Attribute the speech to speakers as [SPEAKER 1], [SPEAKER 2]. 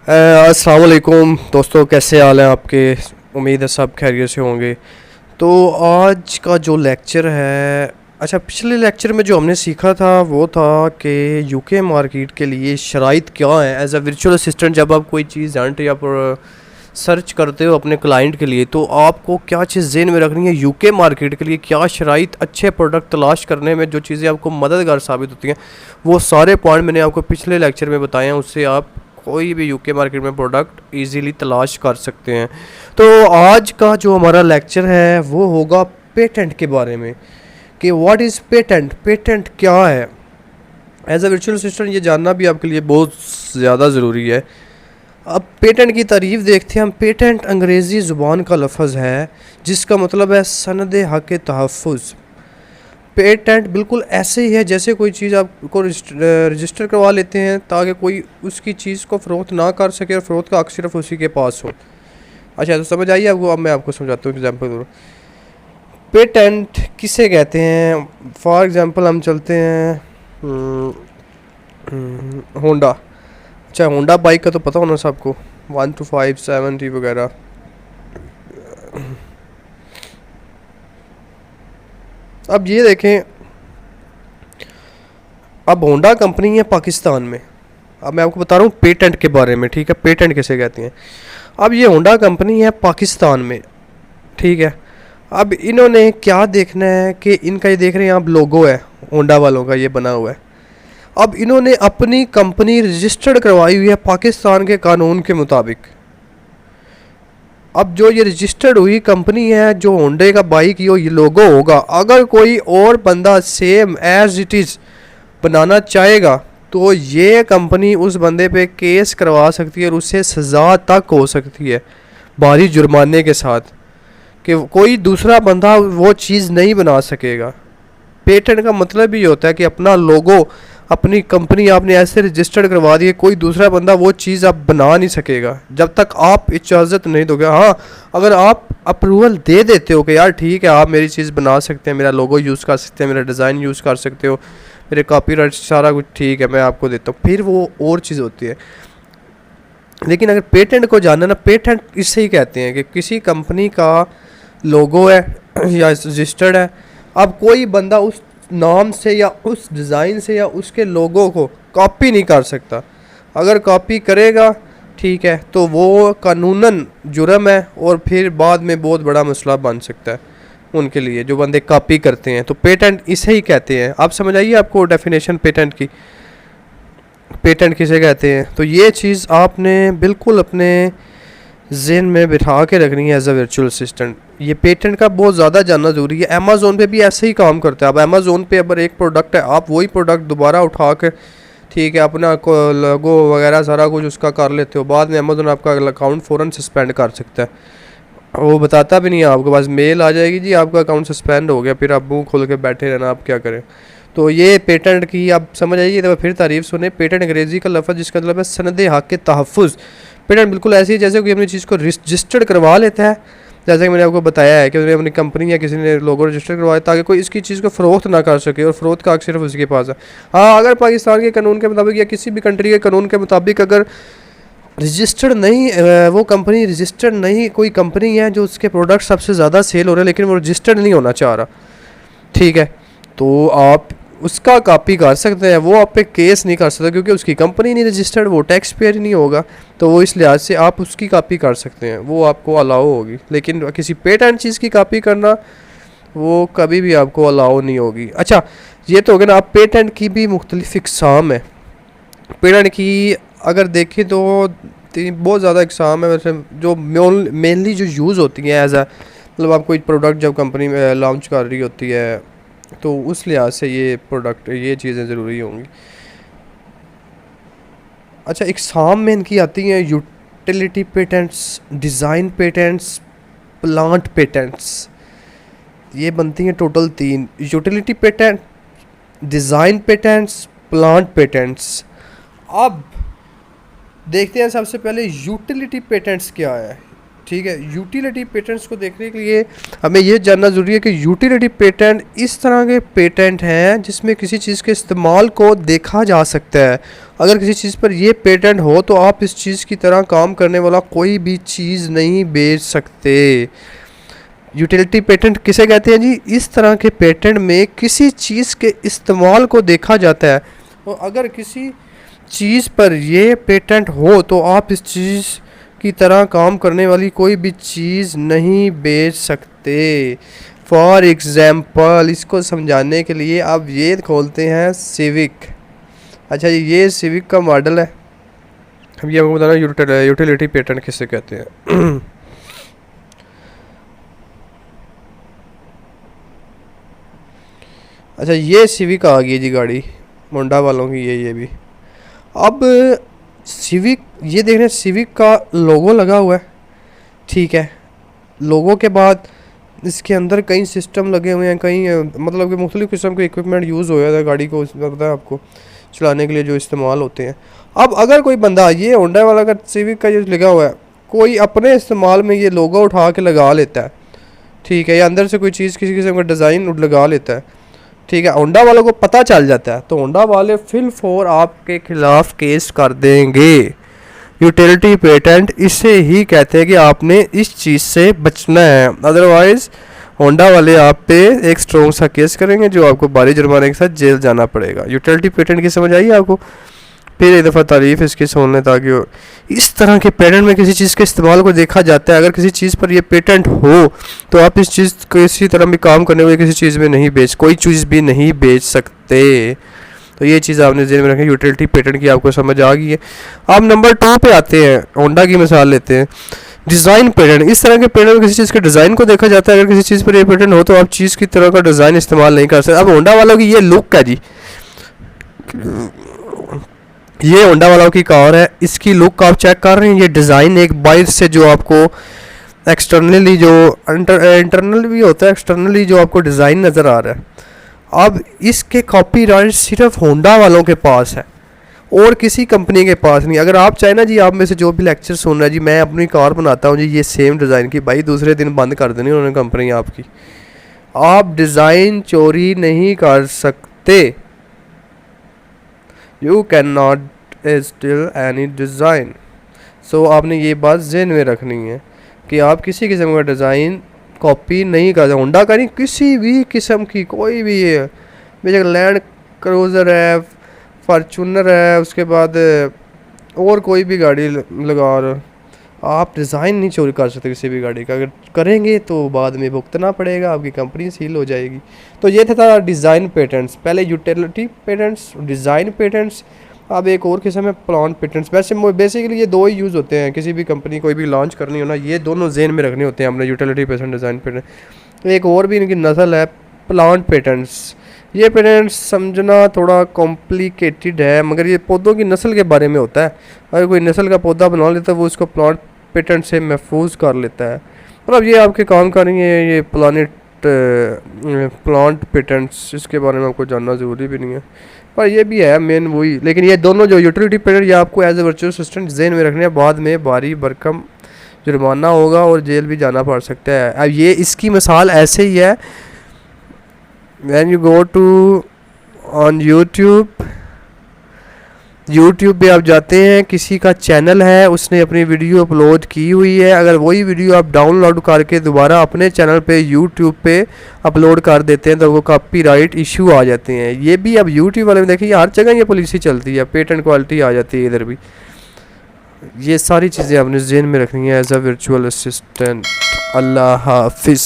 [SPEAKER 1] अस्सलाम वालेकुम दोस्तों, कैसे हाल हैं आपके। उम्मीद है सब खैरियत से होंगे। तो आज का जो लेक्चर है, अच्छा पिछले लेक्चर में जो हमने सीखा था वो था कि यूके मार्केट के लिए शराइत क्या है। एज अ वर्चुअल असिस्टेंट जब आप कोई चीज़ जानते या पर सर्च करते हो अपने क्लाइंट के लिए, तो आपको क्या चीज़ ज़हन में रखनी है, यूके मार्केट के लिए क्या शराइत, अच्छे प्रोडक्ट तलाश करने में जो चीज़ें आपको मददगार साबित होती हैं, वो सारे पॉइंट मैंने आपको पिछले लेक्चर में बताए हैं। उससे आप कोई भी यूके मार्केट में प्रोडक्ट इजीली तलाश कर सकते हैं। तो आज का जो हमारा लेक्चर है वो होगा पेटेंट के बारे में कि व्हाट इज़ पेटेंट, पेटेंट क्या है। एज अ वर्चुअल असिस्टेंट ये जानना भी आपके लिए बहुत ज़्यादा ज़रूरी है। अब पेटेंट की तारीफ देखते हैं हम। पेटेंट अंग्रेज़ी ज़ुबान का लफ्ज़ है जिसका मतलब है सनद हक़ तहफ़्फ़ुज़। पेटेंट बिल्कुल ऐसे ही है जैसे कोई चीज़ आपको रजिस्टर करवा लेते हैं ताकि कोई उसकी चीज़ को फ़रोख्त ना कर सके और फ़रोख्त का हक़ सिर्फ उसी के पास हो। अच्छा, तो समझ आइए आपको। अब मैं आपको समझाता हूँ एग्जांपल दूँ। पेटेंट किसे कहते हैं। फॉर एग्जांपल हम चलते हैं होंडा। अच्छा, होंडा बाइक का तो पता होना सबको, 12570 वगैरह। अब ये देखें, अब होंडा कंपनी है पाकिस्तान में। अब मैं आपको बता रहा हूँ पेटेंट के बारे में, ठीक है, पेटेंट किसे कहते हैं। अब ये होंडा कंपनी है पाकिस्तान में, ठीक है। अब इन्होंने क्या देखना है कि इनका, ये देख रहे हैं आप, लोगो है होंडा वालों का ये बना हुआ है। अब इन्होंने अपनी कंपनी रजिस्टर्ड करवाई हुई है पाकिस्तान के कानून के मुताबिक। अब जो ये रजिस्टर्ड हुई कंपनी है, जो होंडे का बाइक ये लोगो होगा, अगर कोई और बंदा सेम एज इट इज़ बनाना चाहेगा तो ये कंपनी उस बंदे पे केस करवा सकती है और उससे सज़ा तक हो सकती है भारी जुर्माने के साथ, कि कोई दूसरा बंदा वो चीज़ नहीं बना सकेगा। पेटेंट का मतलब ही होता है कि अपना लोगो, अपनी कंपनी आपने ऐसे रजिस्टर्ड करवा दी है, कोई दूसरा बंदा वो चीज़ आप बना नहीं सकेगा जब तक आप इजाज़त नहीं दोगे। हाँ, अगर आप अप्रूवल दे देते हो कि यार ठीक है आप मेरी चीज़ बना सकते हैं, मेरा लोगो यूज़ कर सकते हैं, मेरा डिज़ाइन यूज़ कर सकते हो, मेरे कॉपीराइट सारा कुछ ठीक है, मैं आपको देता हूँ, फिर वो और चीज़ होती है। लेकिन अगर पेटेंट को जानना ना, पेटेंट इससे ही कहते हैं कि किसी कंपनी का लोगो है या रजिस्टर्ड है, अब कोई बंदा उस नाम से या उस डिज़ाइन से या उसके लोगो को कॉपी नहीं कर सकता। अगर कॉपी करेगा, ठीक है, तो वो कानूनन जुर्म है और फिर बाद में बहुत बड़ा मसला बन सकता है उनके लिए, जो बंदे कॉपी करते हैं। तो पेटेंट इसे ही कहते हैं। आप समझ आइए आपको डेफिनेशन पेटेंट की, पेटेंट किसे कहते हैं। तो ये चीज़ आपने बिल्कुल अपने जहन में बिठा के रखनी है एज अ वर्चुअल असिस्टेंट। ये पेटेंट का बहुत ज़्यादा जानना ज़रूरी है। अमेज़ोन पे भी ऐसे ही काम करता है। अब अमेज़ोन पे अगर एक प्रोडक्ट है, आप वही प्रोडक्ट दोबारा उठा कर, ठीक है, अपना लोगो वगैरह सारा कुछ उसका कर लेते हो, बाद में अमेज़ोन आपका अकाउंट फ़ौरन सस्पेंड कर सकता है। वो बताता भी नहीं है, आपके पास मेल आ जाएगी जी आपका अकाउंट सस्पेंड हो गया, फिर आप मुँह खोल के बैठे रहना, आप क्या करें। तो ये पेटेंट की आप समझ आइए। तो फिर तारीफ सुने। पेटेंट अंग्रेज़ी का लफ्ज़ जिसका मतलब है सनद हक़ के तहफ़्फ़ुज़। पेटेंट बिल्कुल ऐसी है जैसे कोई अपनी चीज़ को रजिस्टर्ड करवा लेता है, जैसे कि मैंने आपको बताया है कि उन्होंने अपनी कंपनी या किसी ने लोगो रजिस्टर करवाया ताकि कोई इसकी चीज़ को फ़रोख्त ना कर सके और फ़रोख्त का हक़ सिर्फ उसके पास है। हाँ, अगर पाकिस्तान के कानून के मुताबिक या किसी भी कंट्री के कानून के मुताबिक अगर रजिस्टर्ड नहीं, वो कंपनी रजिस्टर्ड नहीं, कोई कंपनी है जो उसके प्रोडक्ट सबसे ज़्यादा सेल हो रहे हैं लेकिन वो रजिस्टर्ड नहीं होना चाह रहा, ठीक है, तो आप उसका कॉपी कर सकते हैं। वो आप पे केस नहीं कर सकते क्योंकि उसकी कंपनी नहीं रजिस्टर्ड, वो टैक्स पेयर नहीं होगा, तो वो इस लिहाज से आप उसकी कॉपी कर सकते हैं, वो आपको अलाउ होगी। लेकिन किसी पेटेंट चीज़ की कॉपी करना वो कभी भी आपको अलाउ नहीं होगी। अच्छा, ये तो हो गया ना। आप पेटेंट की भी मुख्तलिफ इकसाम है। पेटेंट की अगर देखें तो बहुत ज़्यादा इकसाम है। वैसे जो मेनली जो यूज़ होती हैं एज आ, मतलब आप कोई प्रोडक्ट जब कंपनी में लॉन्च कर रही होती है तो उस लिहाज से ये प्रोडक्ट, ये चीज़ें ज़रूरी होंगी। अच्छा, इकसाम में इनकी आती हैं utility patents, design patents, plant patents. ये बनती हैं total 3, utility patent, design patents, plant patents. अब देखते हैं सबसे पहले यूटिलिटी पेटेंट्स क्या है। ठीक है। यूटिलिटी पेटेंट्स को देखने के लिए हमें ये जानना ज़रूरी है कि यूटिलिटी पेटेंट इस तरह के पेटेंट हैं जिसमें किसी चीज़ के इस्तेमाल को देखा जा सकता है। अगर किसी चीज़ पर ये पेटेंट हो तो आप इस चीज़ की तरह काम करने वाला कोई भी चीज़ नहीं बेच सकते। यूटिलिटी पेटेंट किसे कहते हैं जी? इस तरह के पेटेंट में किसी चीज़ के इस्तेमाल को देखा जाता है, और अगर किसी चीज़ पर ये पेटेंट हो तो आप इस चीज़ की तरह काम करने वाली कोई भी चीज़ नहीं बेच सकते। फॉर एग्ज़ाम्पल, इसको समझाने के लिए आप ये खोलते हैं सिविक। अच्छा जी, ये सिविक का मॉडल है। अब ये आपको बताना यूटिलिटी पेटेंट किसे कहते हैं। अच्छा, ये सिविक आ गई जी गाड़ी, मुंडा वालों की ये भी। अब सिविक, ये देख रहे हैं सिविक का लोगो लगा हुआ है, ठीक है। लोगो के बाद इसके अंदर कई सिस्टम लगे हुए हैं, कई मतलब कि मुख्तलिफ़ किस्म के इक्विपमेंट यूज़ हो जाता है गाड़ी को, पता है आपको, चलाने के लिए जो इस्तेमाल होते हैं। अब अगर कोई बंदा, ये होंडा वाला का सिविक का जो लगा हुआ है, कोई अपने इस्तेमाल में ये लोगो उठा के लगा लेता है, ठीक है, या अंदर से कोई चीज़ किसी किस्म का डिज़ाइन लगा लेता है, ठीक है, होंडा वालों को पता चल जाता है, तो होंडा वाले फिल फॉर आपके खिलाफ केस कर देंगे। यूटिलिटी पेटेंट इसे ही कहते हैं कि आपने इस चीज़ से बचना है, अदरवाइज़ होंडा वाले आप पे एक स्ट्रॉन्ग सा केस करेंगे जो आपको भारी जुर्माने के साथ जेल जाना पड़ेगा। यूटिलिटी पेटेंट की समझ आई आपको? फिर एक दफ़ा तारीफ इसकी सुन लें, ताकि इस तरह के पेटेंट में किसी चीज़ के इस्तेमाल को देखा जाता है। अगर किसी चीज़ पर यह पेटेंट हो तो आप इस चीज़ को इसी तरह भी काम करने वाली किसी चीज़ में नहीं बेच, कोई चीज़ भी नहीं बेच सकते। तो ये चीज़ आपने ज़हन में रखें। यूटिलिटी पेटेंट की आपको समझ आ गई है। अब नंबर 2 पे आते हैं, होंडा की मिसाल लेते हैं। डिज़ाइन पेटेंट, इस तरह के पेटेंट में किसी चीज़ के डिज़ाइन को देखा जाता है। अगर किसी चीज़ पर यह पेटेंट हो तो आप चीज़ की तरह का डिज़ाइन इस्तेमाल नहीं कर सकते। अब होंडा वालों की ये लुक है जी, ये होंडा वालों की कार है, इसकी लुक आप चेक कर रहे हैं। ये डिज़ाइन एक बाहर से जो आपको एक्सटर्नली, जो इंटरनल भी होता है, एक्सटर्नली जो आपको डिज़ाइन नज़र आ रहा है, अब इसके कॉपीराइट सिर्फ होंडा वालों के पास है और किसी कंपनी के पास नहीं। अगर आप चाहे ना जी, आप में से जो भी लेक्चर सुन रहा है जी, मैं अपनी कार बनाता हूँ जी ये सेम डिज़ाइन की, भाई दूसरे दिन बंद कर देनी उन्होंने कंपनी आपकी। आप डिज़ाइन चोरी नहीं कर सकते। You can not steal any design. So आपने ये बात ज़हन में रखनी है कि आप किसी किस्म का डिज़ाइन कॉपी नहीं कर सकते। होंडा का नहीं, किसी भी किस्म की कोई भी है, बेशक लैंड क्रूज़र है, फॉर्चूनर है, उसके बाद और कोई भी गाड़ी लगा रहे, आप डिज़ाइन नहीं चोरी कर सकते किसी भी गाड़ी का। अगर करेंगे तो बाद में भुगतना पड़ेगा, आपकी कंपनी सील हो जाएगी। तो ये था डिज़ाइन पेटेंट्स। पहले यूटिलिटी पेटेंट्स, डिज़ाइन पेटेंट्स, अब एक और किस्म है प्लांट पेटेंट्स। वैसे बेसिकली ये दो ही यूज़ होते हैं, किसी भी कंपनी कोई भी लॉन्च करनी हो ना, ये दोनों ज़हन में रखने होते हैं हमने, यूटिलिटी पेटेंट, डिज़ाइन पेटेंट। एक और भी इनकी नस्ल है प्लांट पेटेंट्स। ये पेटेंट्स समझना थोड़ा कॉम्प्लिकेटेड है, मगर ये पौधों की नस्ल के बारे में होता है। अगर कोई नस्ल का पौधा बना लेता है वो उसको प्लांट पेटेंट से महफूज कर लेता है। मतलब ये आपके काम का नहीं है, ये प्लांट पेटेंट्स, इसके बारे में आपको जानना ज़रूरी भी नहीं है, पर ये भी है मेन वही। लेकिन ये दोनों जो यूटिलिटी पेटेंट, ये आपको एज ए वर्चुअल असिस्टेंट ज़हन में रखने हैं, बाद में भारी भरकम जुर्माना होगा और जेल भी जाना पड़ सकता है। अब ये इसकी मिसाल ऐसे ही है, when you go to on YouTube पे आप जाते हैं, किसी का चैनल है, उसने अपनी वीडियो अपलोड की हुई है, अगर वही वीडियो आप डाउनलोड करके दोबारा अपने चैनल पे यूट्यूब पे अपलोड कर देते हैं तो वो कॉपीराइट इशू आ जाते हैं। ये भी अब यूट्यूब वाले में देखिए हर जगह ये पॉलिसी चलती है, पेटेंट क्वालिटी आ जाती है इधर भी। ये सारी चीज़ें आपने ज़हन में रखनी है एज अ वर्चुअल असिस्टेंट। अल्लाह हाफिज़।